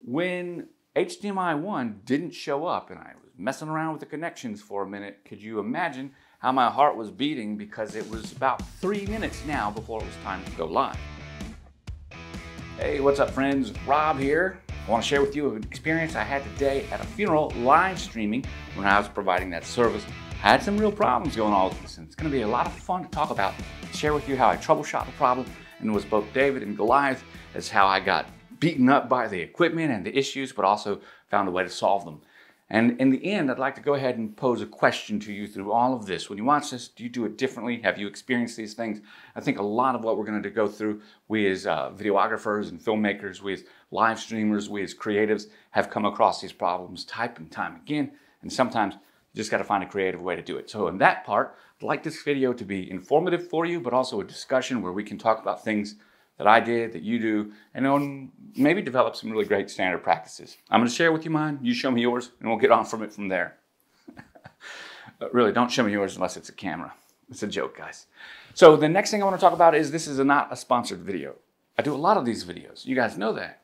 When HDMI 1 didn't show up and I was messing around with the connections for a minute, could you imagine how my heart was beating because it was about 3 minutes now before it was time to go live. Hey, what's up friends? Rob here. I want to share with you an experience I had today at a funeral live streaming when I was providing that service. I had some real problems going on with this, and it's going to be a lot of fun to talk about, share with you how I troubleshot the problem, and it was both David and Goliath as how I got beaten up by the equipment and the issues, but also found a way to solve them. And in the end, I'd like to go ahead and pose a question to you through all of this. When you watch this, do you do it differently? Have you experienced these things? I think a lot of what we're going to go through, we as videographers and filmmakers, we as live streamers, we as creatives have come across these problems time and time again. And sometimes you just got to find a creative way to do it. So in that part, I'd like this video to be informative for you, but also a discussion where we can talk about things that I did, that you do, and maybe develop some really great standard practices. I'm going to share with you mine, you show me yours, and we'll get on from it from there. But really, don't show me yours unless it's a camera. It's a joke, guys. So the next thing I want to talk about is this is not a sponsored video. I do a lot of these videos. You guys know that.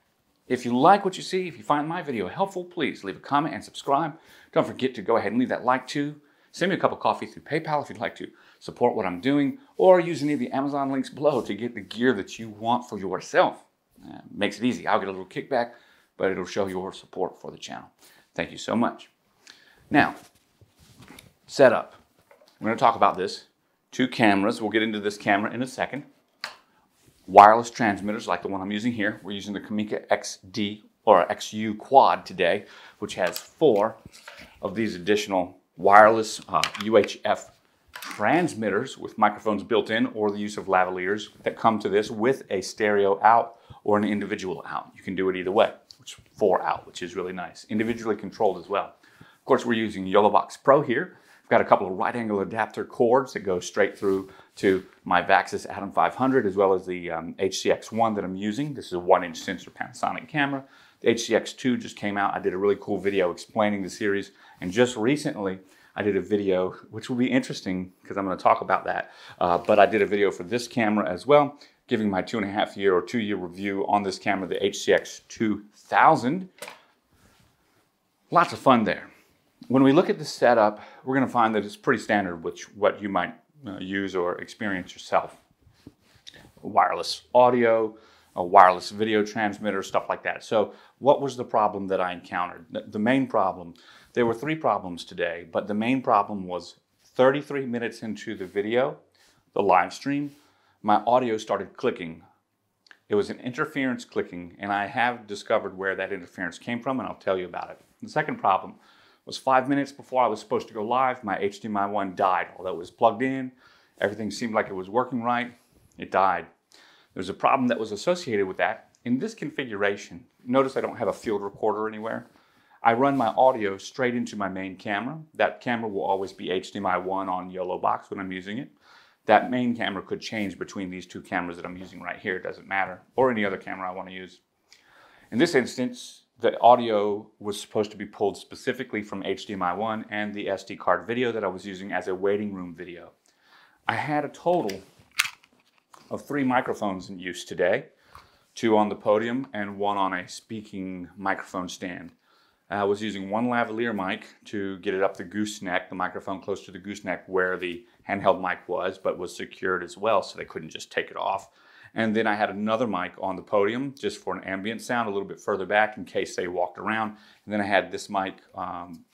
If you like what you see, if you find my video helpful, please leave a comment and subscribe. Don't forget to go ahead and leave that like too. Send me a cup of coffee through PayPal if you'd like to support what I'm doing, or use any of the Amazon links below to get the gear that you want for yourself. Makes it easy. I'll get a little kickback, but it'll show your support for the channel. Thank you so much. Now, setup. We're going to talk about this. 2 cameras. We'll get into this camera in a second. Wireless transmitters like the one I'm using here. We're using the Kamika XD or XU Quad today, which has 4 of these additional wireless UHF transmitters with microphones built in, or the use of lavaliers that come to this with a stereo out or an individual out. You can do it either way, which 4 out, which is really nice. Individually controlled as well. Of course, we're using Yolobox Pro here. I've got a couple of right angle adapter cords that go straight through to my Vaxis Atom 500, as well as the HCX1 that I'm using. This is a 1-inch sensor Panasonic camera. The HCX2 just came out. I did a really cool video explaining the series, and just recently I did a video, which will be interesting because I'm going to talk about that. But I did a video for this camera as well, giving my 2.5-year or 2-year review on this camera, the HCX 2000. Lots of fun there. When we look at the setup, we're going to find that it's pretty standard, what you might use or experience yourself. Wireless audio, a wireless video transmitter, stuff like that. So what was the problem that I encountered? The main problem, there were 3 problems today, but the main problem was 33 minutes into the video, the live stream, my audio started clicking. It was an interference clicking, and I have discovered where that interference came from, and I'll tell you about it. The second problem was 5 minutes before I was supposed to go live, my HDMI 1 died. Although it was plugged in, everything seemed like it was working right, it died. There's a problem that was associated with that. In this configuration, notice I don't have a field recorder anywhere. I run my audio straight into my main camera. That camera will always be HDMI 1 on yolobox when I'm using it. That main camera could change between these 2 cameras that I'm using right here, it doesn't matter, or any other camera I want to use. In this instance, the audio was supposed to be pulled specifically from HDMI 1 and the SD card video that I was using as a waiting room video. I had a total of 3 microphones in use today, 2 on the podium and 1 on a speaking microphone stand. I was using 1 lavalier mic to get it up the gooseneck, the microphone close to the gooseneck where the handheld mic was, but was secured as well, so they couldn't just take it off. And then I had another mic on the podium just for an ambient sound a little bit further back in case they walked around. And then I had this mic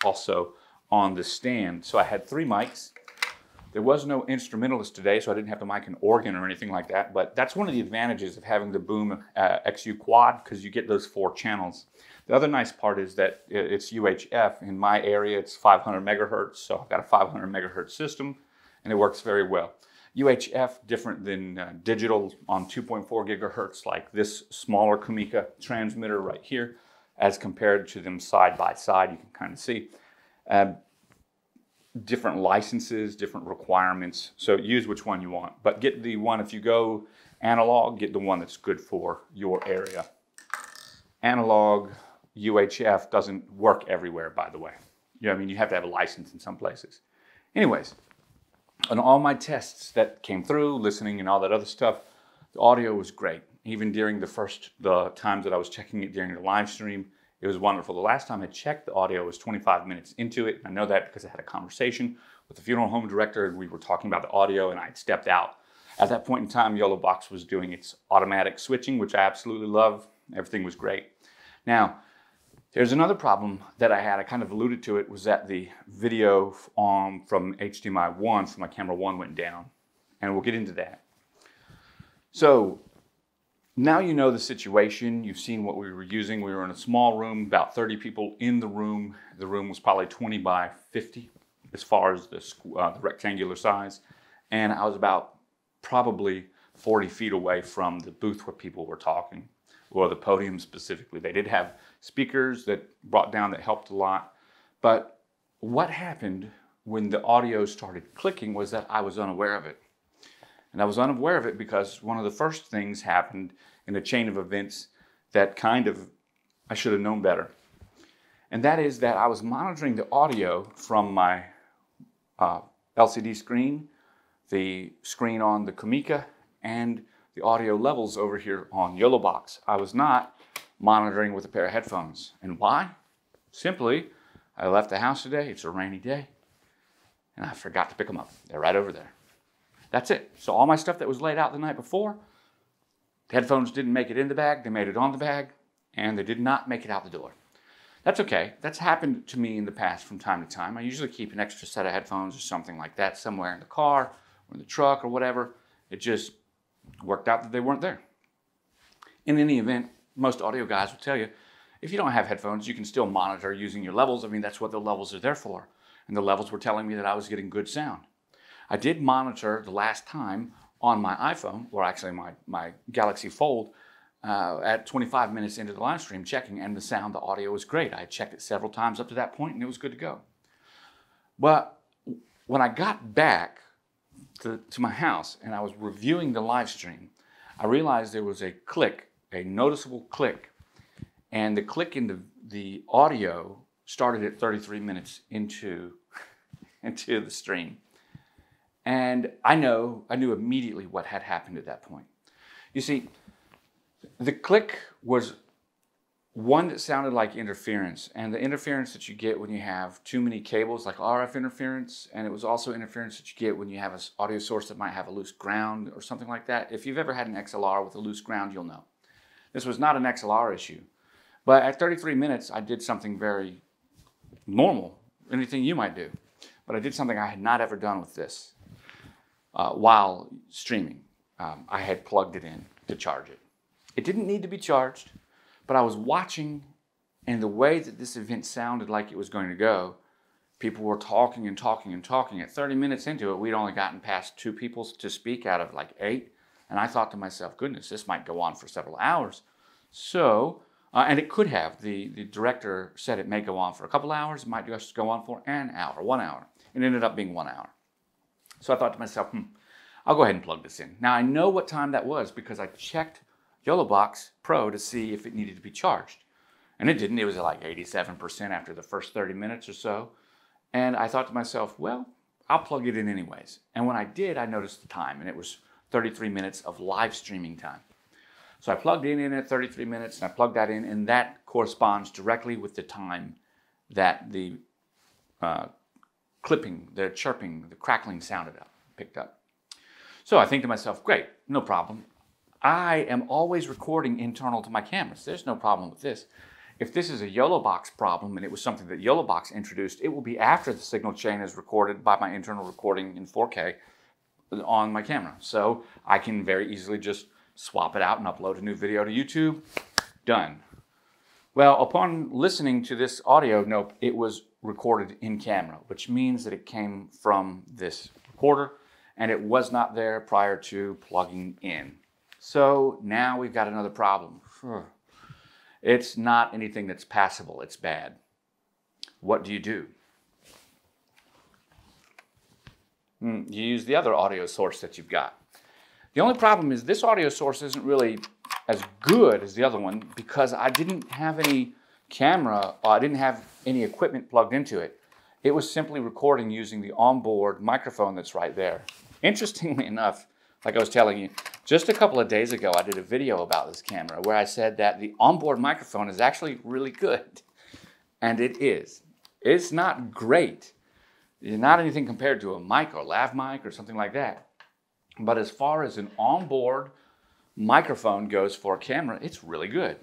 also on the stand. So I had 3 mics. There was no instrumentalist today, so I didn't have to mic an organ or anything like that. But that's one of the advantages of having the Boom XU Quad, because you get those 4 channels. The other nice part is that it's UHF. In my area, it's 500 megahertz, so I've got a 500 megahertz system, and it works very well. UHF, different than digital on 2.4 gigahertz, like this smaller Kamika transmitter right here, as compared to them side by side, you can kind of see. Different licenses, different requirements, so use which one you want. But get the one, if you go analog, get the one that's good for your area. Analog UHF doesn't work everywhere, by the way. You have to have a license in some places. Anyways, on all my tests that came through, listening and all that other stuff, the audio was great. Even during the times that I was checking it during the live stream, It was wonderful. The last time I checked, the audio was 25 minutes into it. I know that because I had a conversation with the funeral home director, and we were talking about the audio, and I had stepped out. At that point in time, yolobox was doing its automatic switching, which I absolutely love. Everything was great. Now, there's another problem that I had. I kind of alluded to it, was that the video from HDMI 1, from my camera 1, went down. And we'll get into that. So now you know the situation. You've seen what we were using. We were in a small room, about 30 people in the room. The room was probably 20 by 50 as far as the rectangular size. And I was about probably 40 feet away from the booth where people were talking, or the podium specifically. They did have speakers that brought down that helped a lot. But what happened when the audio started clicking was that I was unaware of it. And I was unaware of it because one of the first things happened in a chain of events that I should have known better. And that is that I was monitoring the audio from my LCD screen, the screen on the Comica, and the audio levels over here on yolobox. I was not monitoring with a pair of headphones. And why? Simply, I left the house today, it's a rainy day, and I forgot to pick them up. They're right over there. That's it. So all my stuff that was laid out the night before, the headphones didn't make it in the bag, they made it on the bag, and they did not make it out the door. That's okay. That's happened to me in the past from time to time. I usually keep an extra set of headphones or something like that somewhere in the car or in the truck or whatever. It just worked out that they weren't there. In any event, most audio guys will tell you, if you don't have headphones, you can still monitor using your levels. I mean, that's what the levels are there for. And the levels were telling me that I was getting good sound. I did monitor the last time on my iPhone, or actually my Galaxy Fold, at 25 minutes into the live stream checking, and the audio was great. I had checked it several times up to that point, and it was good to go. But when I got back to my house and I was reviewing the live stream, I realized there was a click, a noticeable click, and the click in the audio started at 33 minutes into the stream. And I knew immediately what had happened at that point. You see, the click was one that sounded like interference, and the interference that you get when you have too many cables, like RF interference, and it was also interference that you get when you have an audio source that might have a loose ground or something like that. If you've ever had an XLR with a loose ground, you'll know. This was not an XLR issue. But at 33 minutes, I did something very normal, anything you might do. But I did something I had not ever done with this. While streaming, I had plugged it in to charge it. It didn't need to be charged, but I was watching, and the way that this event sounded like it was going to go, people were talking and talking and talking. At 30 minutes into it, we'd only gotten past 2 people to speak out of like 8, and I thought to myself, goodness, this might go on for several hours. So, and it could have. The director said it may go on for a couple hours, it might just go on for an hour, 1 hour. It ended up being 1 hour. So I thought to myself, I'll go ahead and plug this in. Now I know what time that was because I checked yolobox Pro to see if it needed to be charged. And it didn't. It was at like 87% after the first 30 minutes or so. And I thought to myself, well, I'll plug it in anyways. And when I did, I noticed the time, and it was 33 minutes of live streaming time. So I plugged it in at 33 minutes, and I plugged that in, and that corresponds directly with the time that the clipping, the chirping, the crackling picked up. So I think to myself, great, no problem. I am always recording internal to my cameras. There's no problem with this. If this is a yolobox problem and it was something that yolobox introduced, it will be after the signal chain is recorded by my internal recording in 4K on my camera. So I can very easily just swap it out and upload a new video to YouTube. Done. Well, upon listening to this audio, nope, it was recorded in camera, which means that it came from this recorder and it was not there prior to plugging in. So now we've got another problem. It's not anything that's passable, it's bad. What do? You use the other audio source that you've got. The only problem is this audio source isn't really as good as the other one because I didn't have any camera, I didn't have any equipment plugged into it. It was simply recording using the onboard microphone that's right there. Interestingly enough, like I was telling you, just a couple of days ago, I did a video about this camera where I said that the onboard microphone is actually really good. And it is. It's not great. It's not anything compared to a mic or lav mic or something like that. But as far as an onboard microphone goes for a camera, it's really good.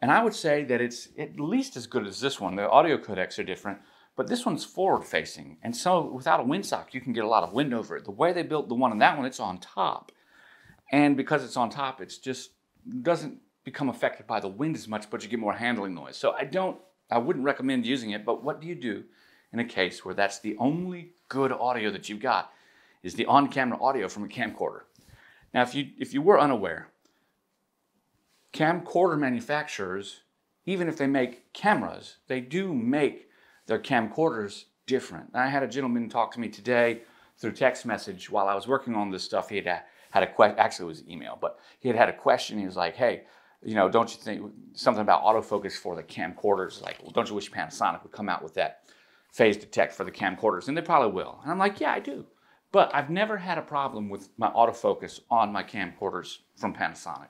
And I would say that it's at least as good as this one. The audio codecs are different, but this one's forward facing. And so without a windsock, you can get a lot of wind over it. The way they built the one in that one, it's on top. And because it's on top, it's just doesn't become affected by the wind as much, but you get more handling noise. So I wouldn't recommend using it, but what do you do in a case where that's the only good audio that you've got is the on-camera audio from a camcorder? Now, if you were unaware, camcorder manufacturers, even if they make cameras, they do make their camcorders different. And I had a gentleman talk to me today through text message while I was working on this stuff. He had a question, actually it was email, but he had a question. He was like, hey, you know, don't you think something about autofocus for the camcorders? Like, well, don't you wish Panasonic would come out with that phase detect for the camcorders? And they probably will. And I'm like, yeah, I do. But I've never had a problem with my autofocus on my camcorders from Panasonic.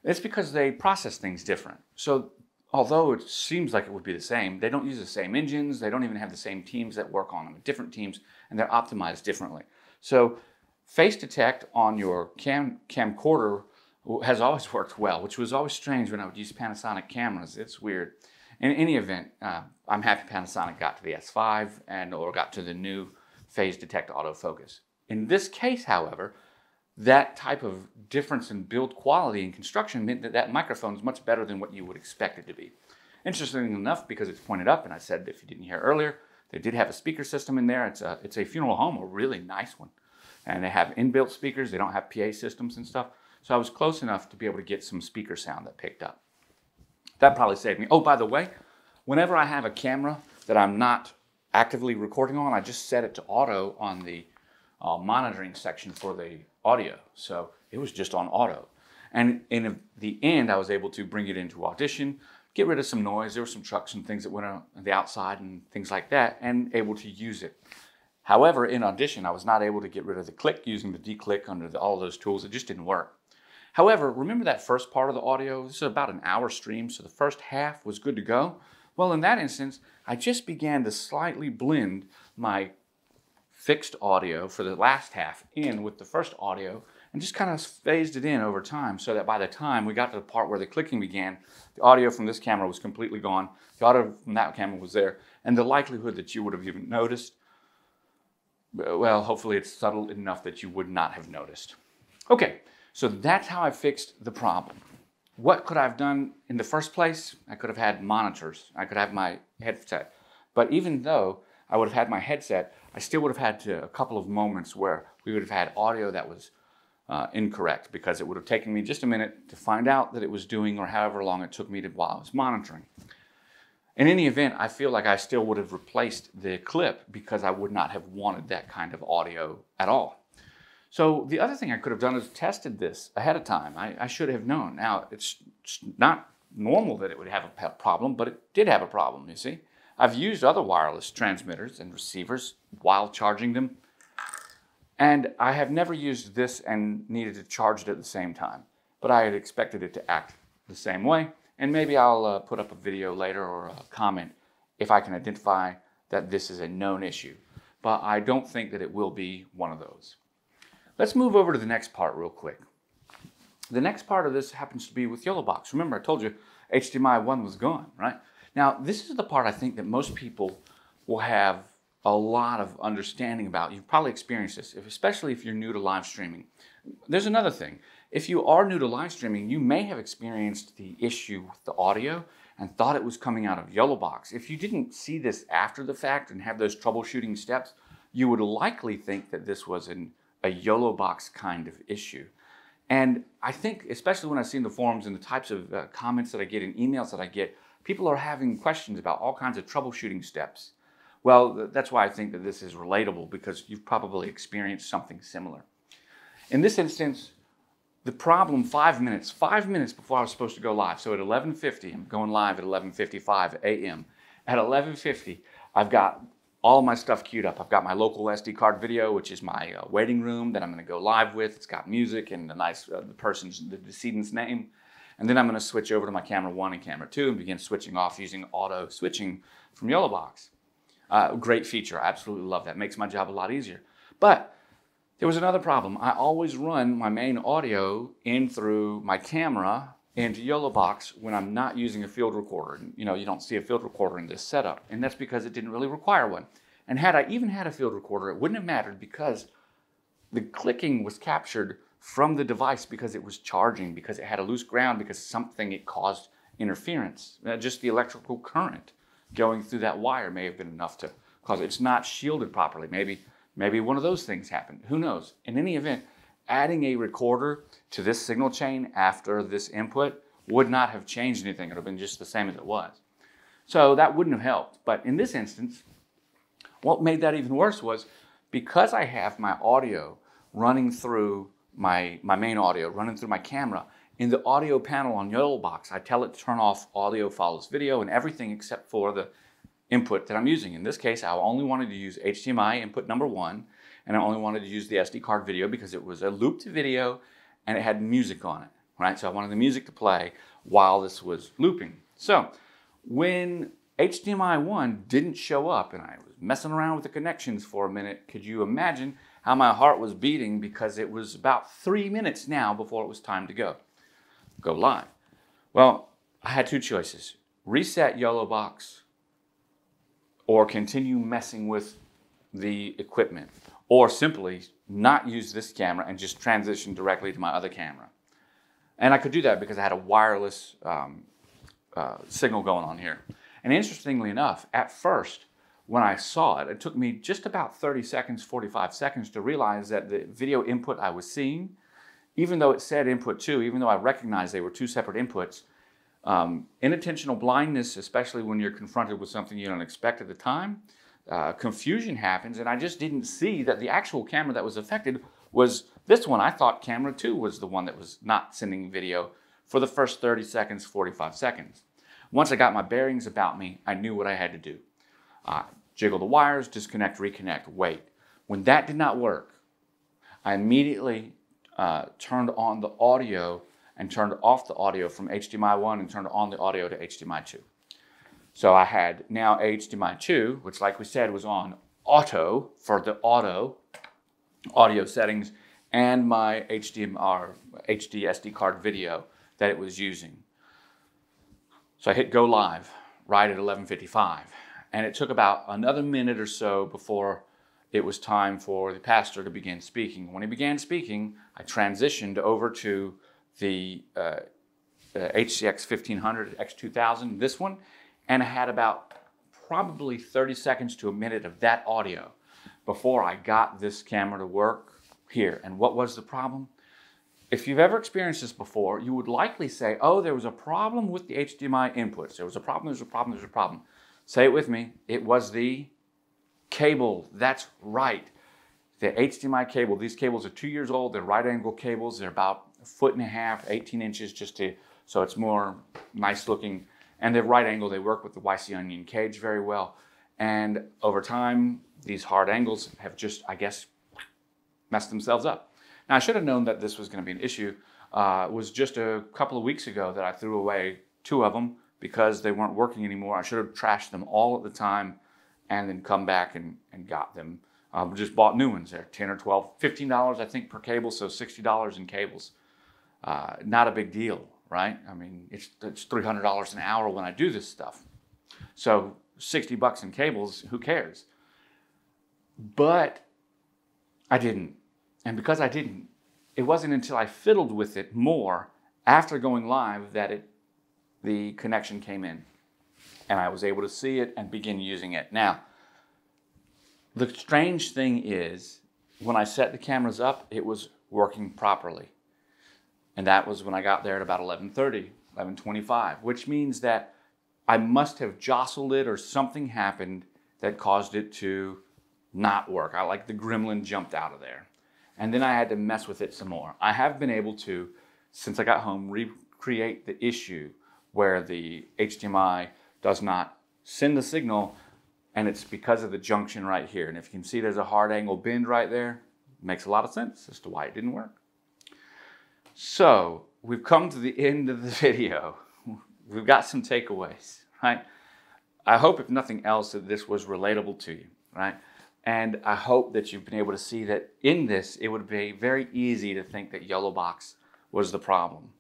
It's because they process things different. So although it seems like it would be the same, they don't use the same engines. They don't even have the same teams that work on them, different teams, and they're optimized differently. So face detect on your camcorder has always worked well, which was always strange when I would use Panasonic cameras. It's weird. In any event, I'm happy Panasonic got to the S5 or got to the new phase detect autofocus. In this case, however, that type of difference in build quality and construction meant that that microphone is much better than what you would expect it to be. Interestingly enough, because it's pointed up, and I said if you didn't hear earlier, they did have a speaker system in there. It's a funeral home, a really nice one. And they have inbuilt speakers. They don't have PA systems and stuff. So I was close enough to be able to get some speaker sound that picked up. That probably saved me. Oh, by the way, whenever I have a camera that I'm not actively recording on, I just set it to auto on the monitoring section for the audio. So it was just on auto. And in the end, I was able to bring it into Audition, get rid of some noise. There were some trucks and things that went on the outside and things like that, and able to use it. However, in Audition, I was not able to get rid of the click using the declick under all those tools. It just didn't work. However, remember that first part of the audio? This is about an hour stream, so the first half was good to go. Well, in that instance, I just began to slightly blend my fixed audio for the last half in with the first audio and just kind of phased it in over time so that by the time we got to the part where the clicking began, the audio from this camera was completely gone, the audio from that camera was there, and the likelihood that you would have even noticed, well, hopefully it's subtle enough that you would not have noticed. Okay. So that's how I fixed the problem. What could I have done in the first place? I could have had monitors. I could have my headset. But even though I would have had my headset, I still would have had a couple of moments where we would have had audio that was incorrect because it would have taken me just a minute to find out that it was doing or however long it took me while I was monitoring. In any event, I feel like I still would have replaced the clip because I would not have wanted that kind of audio at all. So the other thing I could have done is tested this ahead of time. I should have known. Now, it's not normal that it would have a problem, but it did have a problem, you see. I've used other wireless transmitters and receivers while charging them, and I have never used this and needed to charge it at the same time. But I had expected it to act the same way, and maybe I'll put up a video later or a comment if I can identify that this is a known issue. But I don't think that it will be one of those. Let's move over to the next part real quick. The next part of this happens to be with yolobox. Remember, I told you HDMI 1 was gone, right? Now, this is the part I think that most people will have a lot of understanding about. You've probably experienced this, especially if you're new to live streaming. There's another thing. If you are new to live streaming, you may have experienced the issue with the audio and thought it was coming out of yolobox. If you didn't see this after the fact and have those troubleshooting steps, you would likely think that this was a yolobox kind of issue. And I think, especially when I've seen the forums and the types of comments that I get and emails that I get, people are having questions about all kinds of troubleshooting steps. Well, that's why I think that this is relatable, because you've probably experienced something similar. In this instance, the problem 5 minutes before I was supposed to go live. So at 11:50, I'm going live at 11:55 a.m. At 11:50, I've got all my stuff queued up. I've got my local SD card video, which is my waiting room that I'm going to go live with. It's got music and the decedent's name. And then I'm going to switch over to my camera 1 and camera 2 and begin switching off using auto switching from yolobox. Great feature. I absolutely love that. Makes my job a lot easier. But there was another problem. I always run my main audio in through my camera into yolobox when I'm not using a field recorder. You know, you don't see a field recorder in this setup, and that's because it didn't really require one. And had I even had a field recorder, it wouldn't have mattered because the clicking was captured from the device because it was charging, because it had a loose ground, because it caused interference. Just the electrical current going through that wire may have been enough to cause it. It's not shielded properly. Maybe one of those things happened. Who knows? In any event, adding a recorder to this signal chain after this input would not have changed anything. It would have been just the same as it was. So that wouldn't have helped. But in this instance, what made that even worse was because I have my audio running through my main audio, running through my camera, in the audio panel on yolobox, I tell it to turn off audio follows video and everything except for the input that I'm using. In this case, I only wanted to use HDMI input number 1, and I only wanted to use the SD card video because it was a looped video and it had music on it, right? So I wanted the music to play while this was looping. So when HDMI 1 didn't show up and I was messing around with the connections for a minute, could you imagine how my heart was beating because it was about 3 minutes now before it was time to go live? Well, I had two choices: reset yolobox or continue messing with the equipment, or simply not use this camera and just transition directly to my other camera. And I could do that because I had a wireless signal going on here. And interestingly enough, at first, when I saw it, it took me just about 30 seconds, 45 seconds to realize that the video input I was seeing, even though it said input 2, even though I recognized they were two separate inputs, inattentional blindness, especially when you're confronted with something you don't expect at the time, confusion happens, and I just didn't see that the actual camera that was affected was this one. I thought camera 2 was the one that was not sending video for the first 30 seconds, 45 seconds. Once I got my bearings about me, I knew what I had to do. Jiggle the wires, disconnect, reconnect, wait. When that did not work, I immediately turned on the audio and turned off the audio from HDMI 1 and turned on the audio to HDMI 2. So I had now HDMI 2, which like we said was on auto for the audio settings, and my HD SD card video that it was using. So I hit go live right at 11:55, and it took about another minute or so before it was time for the pastor to begin speaking. When he began speaking, I transitioned over to the HCX 1500 X2000, this one, and I had about probably 30 seconds to a minute of that audio before I got this camera to work here. And what was the problem? If you've ever experienced this before, you would likely say, oh, there was a problem with the HDMI inputs. There was a problem, there's a problem, there's a problem. Say it with me. It was the cable. That's right. The HDMI cable. These cables are 2 years old. They're right angle cables. They're about 1.5 feet, 18 inches, so it's more nice looking. And they're right angle. They work with the YC Onion cage very well. And over time, these hard angles have just, I guess, messed themselves up. Now, I should have known that this was going to be an issue. It was just a couple of weeks ago that I threw away 2 of them because they weren't working anymore. I should have trashed them all at the time and then come back and got them. Just bought new ones there, 10 or 12, $15 I think per cable, so $60 in cables. Not a big deal, right? I mean, it's $300 an hour when I do this stuff. So $60 in cables, who cares? But I didn't. And because I didn't, it wasn't until I fiddled with it more after going live that the connection came in. And I was able to see it and begin using it. Now, the strange thing is, when I set the cameras up, it was working properly. And that was when I got there at about 11:30, 11:25, which means that I must have jostled it or something happened that caused it to not work. Like the gremlin jumped out of there. And then I had to mess with it some more. I have been able to, since I got home, recreate the issue where the HDMI does not send the signal and it's because of the junction right here. And if you can see there's a hard angle bend right there, it makes a lot of sense as to why it didn't work. So we've come to the end of the video. We've got some takeaways, right? I hope, if nothing else, that this was relatable to you, right? And I hope that you've been able to see that in this, it would be very easy to think that yolobox was the problem.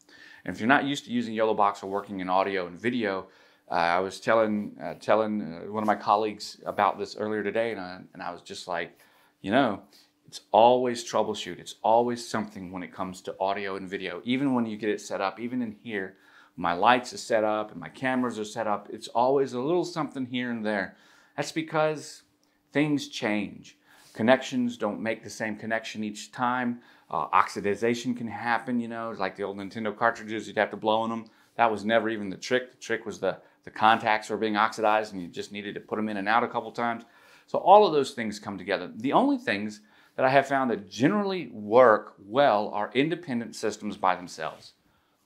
And if you're not used to using yolobox or working in audio and video, I was telling one of my colleagues about this earlier today, and I was just like, you know, it's always troubleshoot. It's always something when it comes to audio and video. Even when you get it set up, even in here, my lights are set up and my cameras are set up, it's always a little something here and there. That's because things change. Connections don't make the same connection each time. Oxidization can happen, you know, like the old Nintendo cartridges, you'd have to blow in them. That was never even the trick. The trick was the contacts were being oxidized and you just needed to put them in and out a couple times. So all of those things come together. The only things that I have found that generally work well are independent systems by themselves.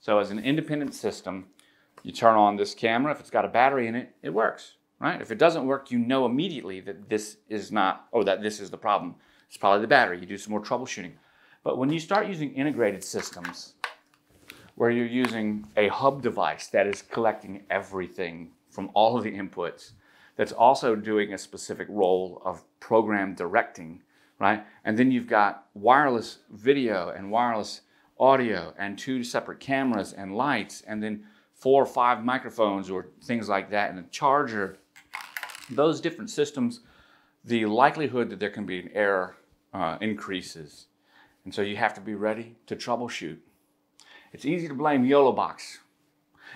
So as an independent system, you turn on this camera. If it's got a battery in it, it works, right? If it doesn't work, you know immediately that this is not, or that this is the problem. It's probably the battery. You do some more troubleshooting. But when you start using integrated systems, where you're using a hub device that is collecting everything from all of the inputs, that's also doing a specific role of program directing, right? And then you've got wireless video and wireless audio and 2 separate cameras and lights and then 4 or 5 microphones or things like that and a charger. Those different systems, the likelihood that there can be an error increases. And so you have to be ready to troubleshoot. It's easy to blame yolobox.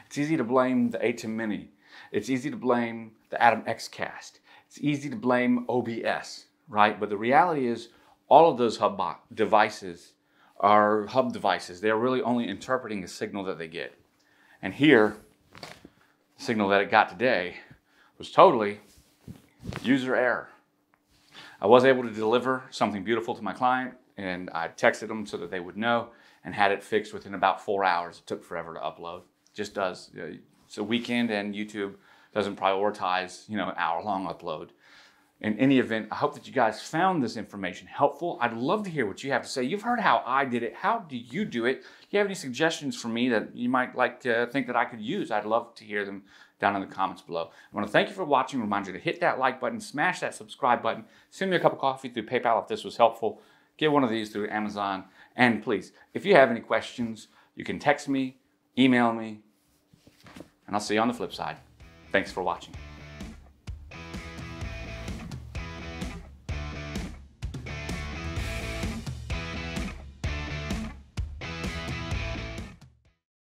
It's easy to blame the ATEM Mini. It's easy to blame the Atom XCast. It's easy to blame OBS, right? But the reality is all of those hub devices are hub devices. They're really only interpreting the signal that they get. And here, the signal that it got today was totally user error. I was able to deliver something beautiful to my client, and I texted them so that they would know and had it fixed within about 4 hours. It took forever to upload. It just does. It's a weekend and YouTube doesn't prioritize, you know, an hour-long upload. In any event, I hope that you guys found this information helpful. I'd love to hear what you have to say. You've heard how I did it. How do you do it? If you have any suggestions for me that you might like to think that I could use, I'd love to hear them down in the comments below. I want to thank you for watching. Remind you to hit that like button, smash that subscribe button, send me a cup of coffee through PayPal if this was helpful. Get one of these through Amazon. And please, if you have any questions, you can text me, email me, and I'll see you on the flip side. Thanks for watching.